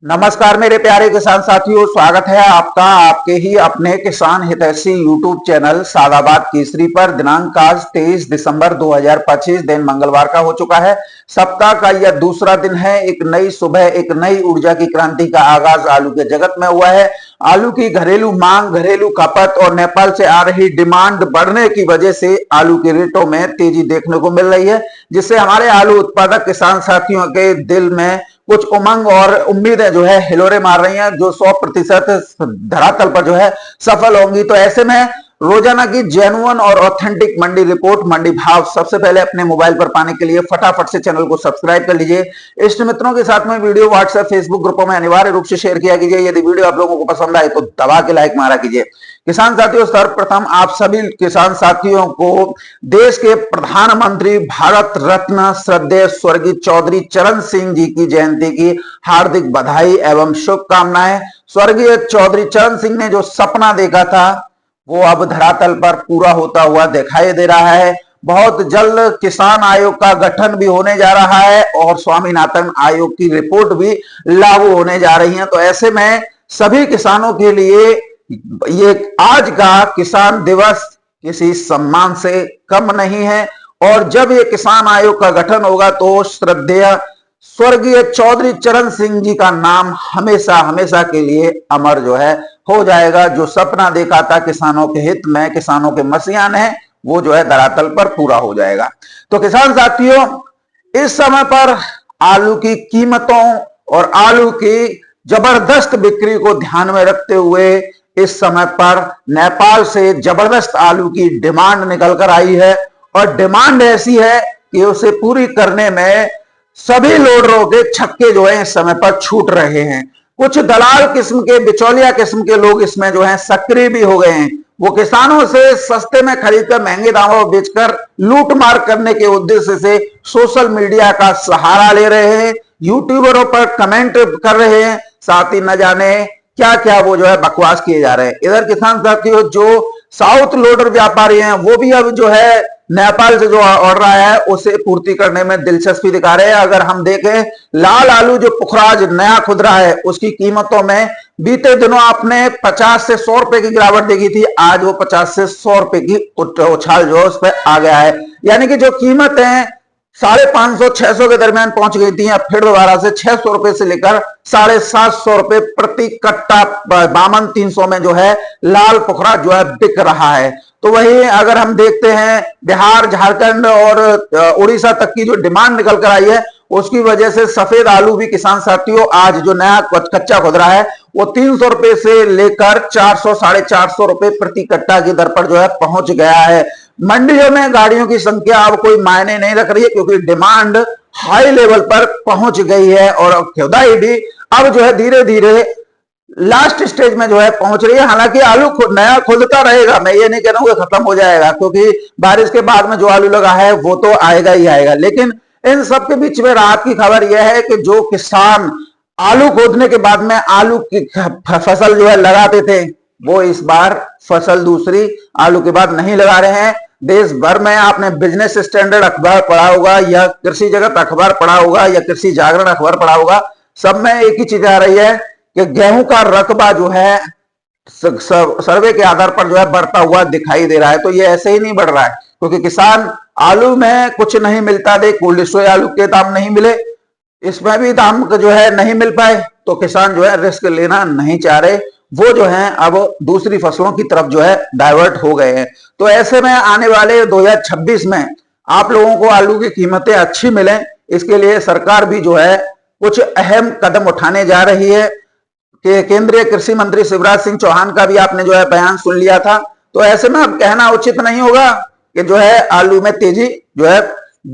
नमस्कार मेरे प्यारे किसान साथियों, स्वागत है आपका आपके ही अपने किसान हितैषी यूट्यूब चैनल सादाबाद केसरी पर। दिनांक आज 23 दिसंबर 2025 दिन मंगलवार का हो चुका है। सप्ताह का यह दूसरा दिन है। एक नई सुबह, एक नई ऊर्जा की क्रांति का आगाज आलू के जगत में हुआ है। आलू की घरेलू मांग, घरेलू खपत और नेपाल से आ रही डिमांड बढ़ने की वजह से आलू के रेटों में तेजी देखने को मिल रही है, जिससे हमारे आलू उत्पादक किसान साथियों के दिल में कुछ उमंग और उम्मीदें जो है हिलोरे मार रही हैं, जो 100% धरातल पर जो है सफल होंगी। तो ऐसे में रोजाना की जेन्युइन और ऑथेंटिक मंडी रिपोर्ट, मंडी भाव सबसे पहले अपने मोबाइल पर पाने के लिए फटाफट से चैनल को सब्सक्राइब कर लीजिए। इष्ट मित्रों के साथ में वीडियो व्हाट्सएप फेसबुक ग्रुपों में अनिवार्य रूप से शेयर किया कीजिए। यदि वीडियो आप लोगों को पसंद आए तो दबा के लाइक मारा कीजिए। किसान साथियों, सर्वप्रथम आप सभी किसान साथियों को देश के प्रधानमंत्री भारत रत्न श्रद्धेय स्वर्गीय चौधरी चरण सिंह जी की जयंती की हार्दिक बधाई एवं शुभकामनाएं। स्वर्गीय चौधरी चरण सिंह ने जो सपना देखा था वो अब धरातल पर पूरा होता हुआ दिखाई दे रहा है। बहुत जल्द किसान आयोग का गठन भी होने जा रहा है और स्वामीनाथन आयोग की रिपोर्ट भी लागू होने जा रही है। तो ऐसे में सभी किसानों के लिए ये आज का किसान दिवस किसी सम्मान से कम नहीं है। और जब ये किसान आयोग का गठन होगा तो श्रद्धेय स्वर्गीय चौधरी चरण सिंह जी का नाम हमेशा हमेशा के लिए अमर जो है हो जाएगा। जो सपना देखा था किसानों के हित में, किसानों के मसीहान है, वो जो है धरातल पर पूरा हो जाएगा। तो किसान साथियों, इस समय पर आलू की कीमतों और आलू की जबरदस्त बिक्री को ध्यान में रखते हुए इस समय पर नेपाल से जबरदस्त आलू की डिमांड निकल कर आई है। और डिमांड ऐसी है कि उसे पूरी करने में सभी लोडरों के छक्के जो है इस समय पर छूट रहे हैं। कुछ दलाल किस्म के, बिचौलिया किस्म के लोग इसमें जो है सक्रिय भी हो गए हैं। वो किसानों से सस्ते में खरीदकर महंगे दामों में बेचकर लूट मार करने के उद्देश्य से सोशल मीडिया का सहारा ले रहे हैं, यूट्यूबरों पर कमेंट कर रहे हैं, साथ ही न जाने क्या क्या वो जो है बकवास किए जा रहे हैं। इधर किसान साथियों, जो साउथ लोडर व्यापारी हैं वो भी अब जो है नेपाल से जो ऑर्डर आया है उसे पूर्ति करने में दिलचस्पी दिखा रहे हैं। अगर हम देखें, लाल आलू जो पुखराज नया खुदरा है उसकी कीमतों में बीते दिनों आपने 50 से 100 रुपए की गिरावट देखी थी। आज वो 50 से 100 रुपए की उछाल जो है उस पर आ गया है। यानी कि जो कीमत है 550-600 के दरमियान पहुंच गई थी, अब फिर दोबारा से 600 रुपए से लेकर 750 रुपए प्रति कट्टा 52-300 में जो है लाल पुखरा जो है बिक रहा है। तो वही अगर हम देखते हैं बिहार, झारखंड और उड़ीसा तक की जो डिमांड निकल कर आई है उसकी वजह से सफेद आलू भी किसान साथियों आज जो नया कच्चा खुदरा है वो 300 रुपए से लेकर 400-450 रुपए प्रति कट्टा की दर पर जो है पहुंच गया है। मंडियों में गाड़ियों की संख्या अब कोई मायने नहीं रख रही है, क्योंकि डिमांड हाई लेवल पर पहुंच गई है और खुदाई भी अब जो है धीरे धीरे लास्ट स्टेज में जो है पहुंच रही है। हालांकि आलू नया खुदता रहेगा, मैं ये नहीं कह रहा हूं कि खत्म हो जाएगा, क्योंकि बारिश के बाद में जो आलू लगा है वो तो आएगा ही आएगा। लेकिन इन सब के बीच में राहत की खबर यह है कि जो किसान आलू खोदने के बाद में आलू की फसल जो है लगाते थे वो इस बार फसल दूसरी आलू के बाद नहीं लगा रहे हैं। देश भर में आपने बिजनेस स्टैंडर्ड अखबार पढ़ा होगा या कृषि जगत अखबार पढ़ा होगा या कृषि जागरण अखबार पढ़ा होगा, सब में एक ही चीज आ रही है कि गेहूं का रकबा जो है सर्वे के आधार पर जो है बढ़ता हुआ दिखाई दे रहा है। तो ये ऐसे ही नहीं बढ़ रहा है, क्योंकि किसान आलू में कुछ नहीं मिलता, देख कोल्ड स्टोरेज आलू के दाम नहीं मिले, इसमें भी दाम जो है नहीं मिल पाए, तो किसान जो है रिस्क लेना नहीं चाह रहे, वो जो है अब दूसरी फसलों की तरफ जो है डाइवर्ट हो गए हैं। तो ऐसे में आने वाले 2026 में आप लोगों को आलू की कीमतें अच्छी मिले, इसके लिए सरकार भी जो है कुछ अहम कदम उठाने जा रही है। कि केंद्रीय कृषि मंत्री शिवराज सिंह चौहान का भी आपने जो है बयान सुन लिया था। तो ऐसे में अब कहना उचित नहीं होगा कि जो है आलू में तेजी जो है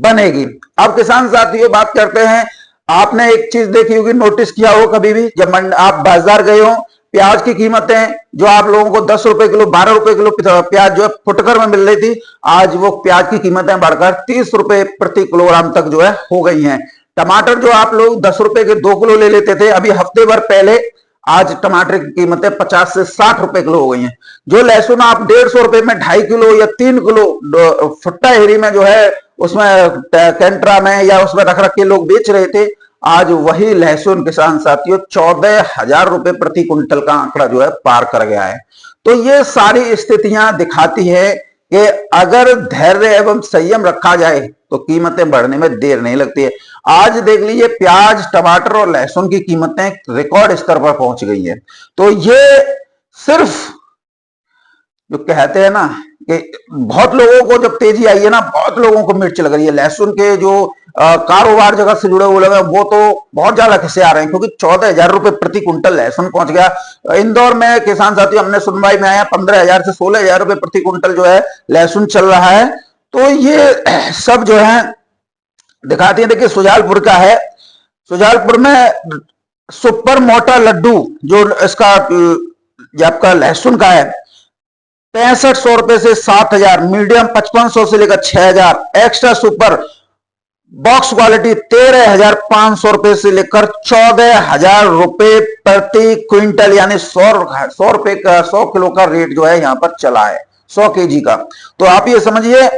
बनेगी। अब किसान साथियों बात करते हैं, आपने एक चीज देखी होगी, नोटिस किया हो कभी भी, जब आप बाजार गए हो, प्याज की कीमतें जो आप लोगों को 10 रुपए किलो, 12 रुपए किलो प्याज जो है फुटकर में मिल रही थी, आज वो प्याज की कीमतें बढ़कर 30 रुपए प्रति किलोग्राम तक जो है हो गई हैं। टमाटर जो आप लोग 10 रुपए के 2 किलो ले लेते थे, अभी हफ्ते भर पहले आज टमाटर की कीमतें 50 से 60 रुपए किलो हो गई हैं। जो लहसुन आप 150 रुपए में 2.5 किलो या 3 किलो फुट्टा हेरी में जो है उसमें कैंट्रा में या उसमें रख रख के लोग बेच रहे थे, आज वही लहसुन किसान साथियों 14,000 रुपए प्रति क्विंटल का आंकड़ा जो है पार कर गया है। तो ये सारी स्थितियां दिखाती है कि अगर धैर्य एवं संयम रखा जाए तो कीमतें बढ़ने में देर नहीं लगती है। आज देख लीजिए प्याज, टमाटर और लहसुन की कीमतें रिकॉर्ड स्तर पर पहुंच गई है। तो ये सिर्फ जो कहते हैं ना कि बहुत लोगों को जब तेजी आई है ना, बहुत लोगों को मिर्च लग रही है। लहसुन के जो कारोबार जगत से जुड़े हुए लोग हैं वो तो बहुत ज्यादा खिसे आ रहे हैं, क्योंकि 14,000 रुपए प्रति क्विंटल लहसुन पहुंच गया। इंदौर में किसान साथियों हमने सुनवाई में आया 15,000 से 16,000 रुपए प्रति क्विंटल जो है लहसुन चल रहा है। तो ये सब जो है दिखाती है। देखिए सुजालपुर का है, सुजालपुर में सुपर मोटा लड्डू जो इसका आपका लहसुन का है 6500 रुपए से 7,000, मीडियम 5500 से लेकर 6,000, एक्स्ट्रा सुपर बॉक्स क्वालिटी 13,500 रुपए से लेकर 14,000 रुपए प्रति क्विंटल, यानी 100 रुपए का 100 किलो का रेट जो है यहां पर चला है, 100 केजी का। तो आप ये समझिए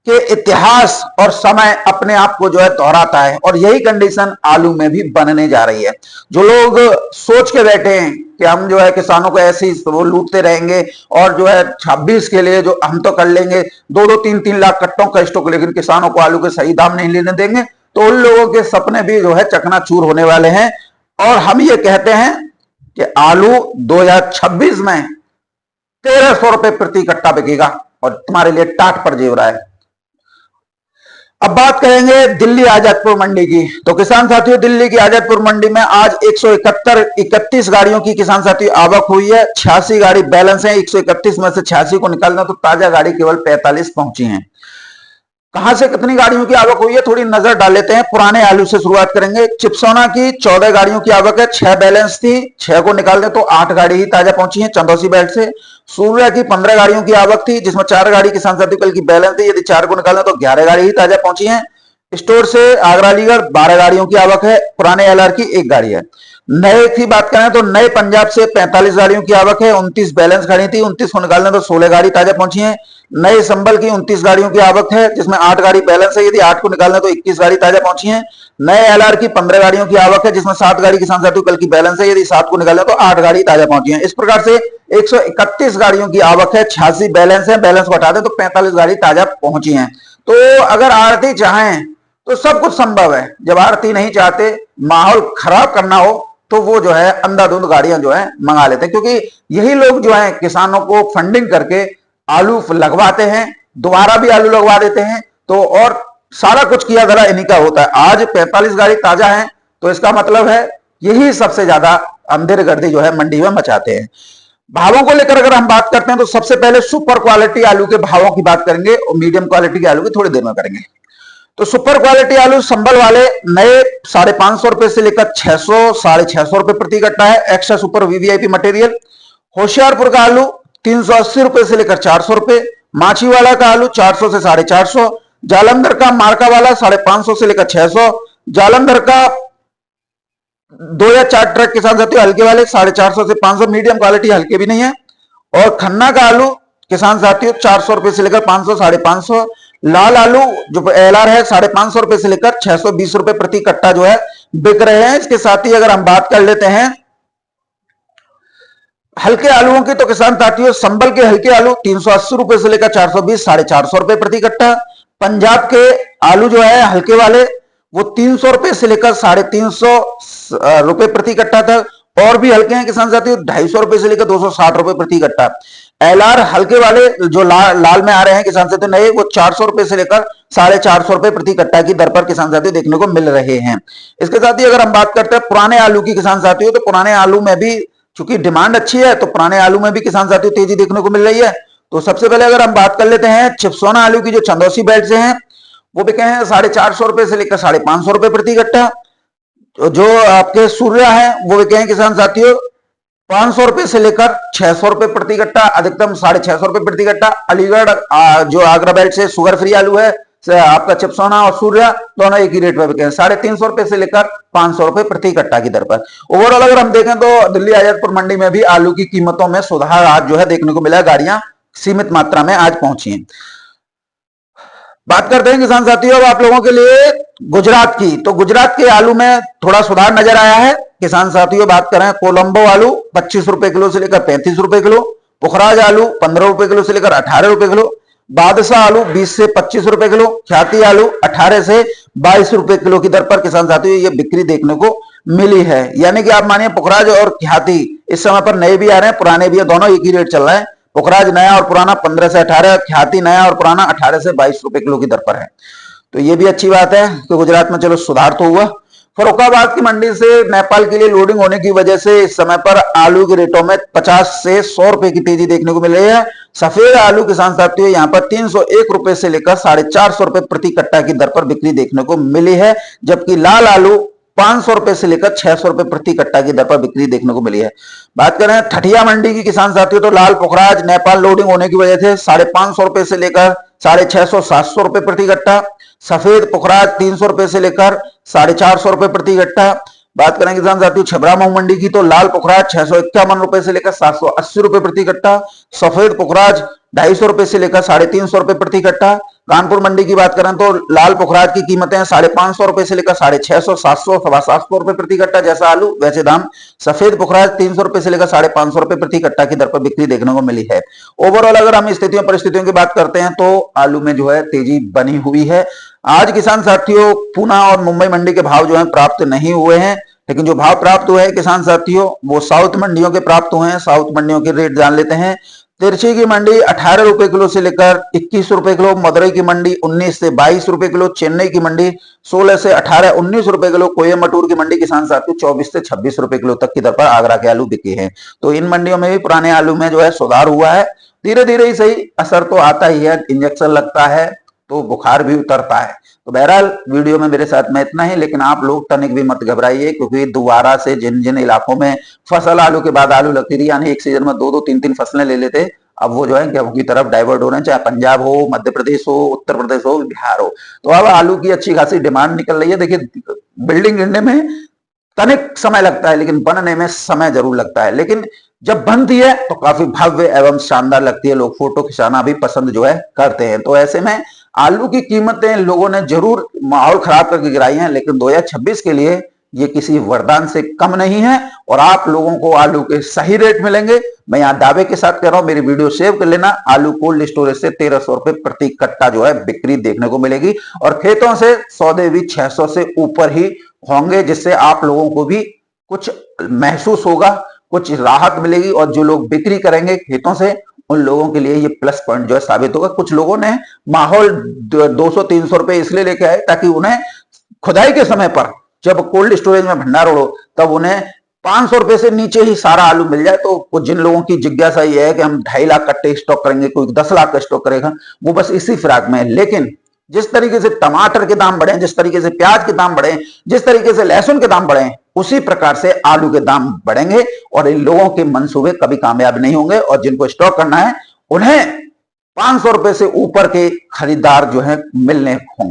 कि इतिहास और समय अपने आप को जो है दोहराता है, और यही कंडीशन आलू में भी बनने जा रही है। जो लोग सोच के बैठे हैं कि हम जो है किसानों को ऐसे ही वो लूटते रहेंगे और जो है 26 के लिए जो हम तो कर लेंगे 2-2, 3-3 लाख कट्टों का स्टॉक, लेकिन किसानों को आलू के सही दाम नहीं लेने देंगे, तो उन लोगों के सपने भी जो है चकनाचूर होने वाले हैं। और हम ये कहते हैं कि आलू 2026 में 1,300 रुपए प्रति कट्टा बिकेगा और तुम्हारे लिए टाट पर जेवर है। अब बात करेंगे दिल्ली आजादपुर मंडी की। तो किसान साथियों दिल्ली की आजादपुर मंडी में आज 131 गाड़ियों की किसान साथियों आवक हुई है। 86 गाड़ी बैलेंस है, 131 में से 86 को निकालना, तो ताजा गाड़ी केवल 45 पहुंची हैं। कहां से कितनी गाड़ियों की आवक हुई है थोड़ी नजर डाल लेते हैं। पुराने आलू से शुरुआत करेंगे। चिपसोना की 14 गाड़ियों की आवक है, 6 बैलेंस थी, 6 को निकाल दें तो 8 गाड़ी ही ताजा पहुंची है चंदौसी बेल्ट से। सूर्या की 15 गाड़ियों की आवक थी, जिसमें 4 गाड़ी किसान साथी कल की बैलेंस थी, यदि 4 को निकाल दें तो 11 गाड़ी ही ताजा पहुंची है। स्टोर से आगरा अलीगढ़ 12 गाड़ियों की आवक है, पुराने एलआर की 1 गाड़ी है। नए की बात करें तो नए पंजाब से 45 गाड़ियों की आवक है, 29 बैलेंस खड़ी थी, 29 को निकालने तो 16 गाड़ी ताजा पहुंची है। नए संबल की 29 गाड़ियों की आवक है, जिसमें 8 गाड़ी बैलेंस है, यदि 8 को निकालने तो 21 गाड़ी ताजा पहुंची है। नए एलआर की 15 गाड़ियों की आवक है, जिसमें 7 गाड़ी किसान साथियों कल की बैलेंस है, यदि 7 को निकालने तो 8 गाड़ी ताजा पहुंची है। इस प्रकार से 131 गाड़ियों की आवक है, 86 बैलेंस है, बैलेंस को हटा दें तो 45 गाड़ी ताजा पहुंची है। तो अगर आरती चाहें तो सब कुछ संभव है। जब आरती नहीं चाहते, माहौल खराब करना हो, तो वो जो है अंधाधुंध गाड़ियां जो है मंगा लेते हैं, क्योंकि यही लोग जो है किसानों को फंडिंग करके आलू लगवाते हैं, दोबारा भी आलू लगवा देते हैं। तो और सारा कुछ किया धरा इन्हीं का होता है। आज 45 गाड़ी ताजा है, तो इसका मतलब है यही सबसे ज्यादा अंधेरगर्दी जो है मंडी में मचाते हैं। भावों को लेकर अगर हम बात करते हैं तो सबसे पहले सुपर क्वालिटी आलू के भावों की बात करेंगे और मीडियम क्वालिटी के आलू की थोड़ी देर में करेंगे। तो सुपर क्वालिटी आलू संभल वाले नए 550 रुपए से लेकर 600, 650 रुपए प्रति कट्टा है, extra super VVIP material. Hoshiarpur का आलू 380 रुपए से लेकर 400 रुपए, माछीवाड़ा का आलू 400 से 450, जालंधर का मार्का वाला 550 से लेकर 600, जालंधर का 2 या 4 ट्रक किसान साथियों हल्के वाले 450 से 500, मीडियम क्वालिटी हल्के भी नहीं है। और खन्ना का आलू किसान साथियों 400 रुपए से लेकर 500, 550। लाल आलू जो एलआर है 550 रुपए से लेकर 620 रुपए प्रति कट्टा जो है बिक रहे हैं। इसके साथ ही अगर हम बात कर लेते हैं हल्के आलूओं की, तो किसान साथियों संबल के हल्के आलू 380 रुपए से लेकर 420, 450 रुपए प्रति कट्टा। पंजाब के आलू जो है हल्के वाले वो 300 रुपए से लेकर 350 रुपए प्रति कट्टा तक, और भी हल्के हैं किसान साथियों 250 रुपए से लेकर 260 रुपए प्रति कट्टा। एलआर हल्के वाले जो लाल में आ रहे हैं किसान साथियों नए, वो 400 रुपए से लेकर 450 रुपए प्रति कट्टा की दर पर किसान साथियों देखने को मिल रहे हैं। इसके साथ ही अगर हम बात करते हैं पुराने आलू की किसान साथियों, तो पुराने आलू में भी चूंकि डिमांड अच्छी है, तो पुराने आलू में भी किसान साथियों तेजी देखने को मिल रही है। तो सबसे पहले अगर हम बात कर लेते हैं चिपसोना आलू की, जो चंदौसी बेल्ट से हैं, वो बिके हैं 450 रुपए से लेकर 550 रुपए प्रति कट्टा। जो आपके सूर्या है वो बिके हैं किसान साथियों 500 रुपए से लेकर 600 रुपए प्रति कट्टा, अधिकतम 650 रुपए प्रति कट्टा। अलीगढ़ जो आगरा बेल्ट से शुगर फ्री आलू है आपका चिपसोना और सूर्या दोनों एक ही रेट पर बिके हैं 350 रुपए से लेकर 500 रुपए प्रति कट्टा की दर पर। ओवरऑल अगर हम देखें तो दिल्ली आजादपुर मंडी में भी आलू की कीमतों में सुधार आज जो है देखने को मिला है, गाड़ियां सीमित मात्रा में आज पहुंची हैं। बात करते हैं किसान साथियों अब आप लोगों के लिए गुजरात की। तो गुजरात के आलू में थोड़ा सुधार नजर आया है किसान साथियों। बात करें कोलंबो आलू 25 रुपए किलो से लेकर 35 रुपए किलो, पुखराज आलू 15 रुपए किलो से लेकर 18 रुपए किलो, बादशाह आलू 20 से 25 रुपए किलो, ख्याति आलू 18 से 22 रुपए किलो की दर पर किसान साथियों ये बिक्री देखने को मिली है। यानी कि आप मानिए पुखराज और ख्याति इस समय पर नए भी आ रहे हैं, पुराने भी है, दोनों एक ही रेट चल रहा है। पुखराज नया और पुराना 15 से 18, ख्याति नया और पुराना 18 से 22 रुपए किलो की दर पर है। तो ये भी अच्छी बात है कि गुजरात में चलो सुधार तो हुआ। फर्रुखाबाद की मंडी से नेपाल के लिए लोडिंग होने की वजह से इस समय पर आलू के रेटों में 50 से 100 रुपए की तेजी देखने को मिल रही है। सफेद आलू किसान साथियों यहाँ पर 301 रुपए से लेकर 450 रुपए प्रति कट्टा की दर पर बिक्री देखने को मिली है, जबकि लाल आलू 500 रुपए से लेकर 600 रुपए प्रति कट्टा की दर पर बिक्री देखने को मिली है। बात करें ठठिया मंडी की किसान साथियों तो लाल पुखराज नेपाल लोडिंग होने की वजह से 550 रुपए से लेकर 650 700 रुपए प्रति कट्टा, सफेद पुखराज 300 रुपए से लेकर 450 रुपए प्रति कट्टा। बात करें किसान साथियों छबरा मऊ मंडी की तो लाल पुखराज 651 रुपए से लेकर 780 रुपए प्रति कट्टा, सफेद पुखराज 250 रुपए से लेकर 350 रुपए प्रति कट्टा। कानपुर मंडी की बात करें तो लाल पुखराज की कीमतें 550 रुपए से लेकर 650 700 750 रुपए प्रति कट्टा जैसा आलू वैसे दाम। सफेद पुखराज 300 रुपए से लेकर 550 रुपए प्रति कट्टा की दर पर बिक्री देखने को मिली है। ओवरऑल अगर हम स्थितियों परिस्थितियों की बात करते हैं तो आलू में जो है तेजी बनी हुई है। आज किसान साथियों पूना और मुंबई मंडी के भाव जो है प्राप्त नहीं हुए हैं, लेकिन जो भाव प्राप्त हुए हैं किसान साथियों वो साउथ मंडियों के प्राप्त हुए हैं। साउथ मंडियों के रेट जान लेते हैं। तिरछी की मंडी 18 रुपए किलो से लेकर 21 रुपए किलो, मदुरई की मंडी 19 से 22 रुपए किलो, चेन्नई की मंडी 16 से 18 19 रुपए किलो, कोयम्बटूर की मंडी किसान साथियों 24 से 26 रुपए किलो तक की दर पर आगरा के आलू बिके हैं। तो इन मंडियों में भी पुराने आलू में जो है सुधार हुआ है। धीरे धीरे ही सही असर तो आता ही है, इंजेक्शन लगता है तो बुखार भी उतरता है। तो बहरहाल वीडियो में मेरे साथ में इतना ही, लेकिन आप लोग तनिक भी मत घबराइए क्योंकि दोबारा से जिन जिन इलाकों में फसल आलू के बाद आलू लगती थी, यानी एक सीजन में 2-2 3-3 फसलें ले लेते, अब वो जो है गेहूं की तरफ डाइवर्ट हो रहे हैं, चाहे पंजाब हो, मध्य प्रदेश हो, उत्तर प्रदेश हो, बिहार हो। तो अब आलू की अच्छी खासी डिमांड निकल रही है। देखिए बिल्डिंग गिरने में तनिक समय लगता है लेकिन बनने में समय जरूर लगता है, लेकिन जब बनती है तो काफी भव्य एवं शानदार लगती है। लोग फोटो खिंचाना भी पसंद जो है करते हैं। तो ऐसे में आलू की कीमतें लोगों ने जरूर माहौल खराब करके गिराई हैं, लेकिन 2026 के लिए ये किसी वरदान से कम नहीं है और आप लोगों को आलू के सही रेट मिलेंगे। मैं यहाँ दावे के साथ कह रहा हूं, मेरी वीडियो सेव कर लेना। आलू कोल्ड स्टोरेज से 1300 रुपए प्रति कट्टा जो है बिक्री देखने को मिलेगी और खेतों से सौदे भी 600 से ऊपर ही होंगे, जिससे आप लोगों को भी कुछ महसूस होगा, कुछ राहत मिलेगी और जो लोग बिक्री करेंगे खेतों से उन लोगों के लिए ये प्लस पॉइंट जो है साबित होगा। कुछ लोगों ने माहौल 200-300 रुपए इसलिए लेके आए ताकि उन्हें खुदाई के समय पर जब कोल्ड स्टोरेज में भंडार हो तब उन्हें 500 रुपए से नीचे ही सारा आलू मिल जाए। तो कुछ जिन लोगों की जिज्ञासा ये है कि हम 2.5 लाख कट्टे स्टॉक करेंगे, कोई 10 लाख का स्टॉक करेगा, वो बस इसी फिराक में है। लेकिन जिस तरीके से टमाटर के दाम बढ़े, जिस तरीके से प्याज के दाम बढ़े, जिस तरीके से लहसुन के दाम बढ़े, उसी प्रकार से आलू के दाम बढ़ेंगे और इन लोगों के मंसूबे कभी कामयाब नहीं होंगे। और जिनको स्टॉक करना है उन्हें 500 रुपए से ऊपर के खरीदार जो है मिलने होंगे।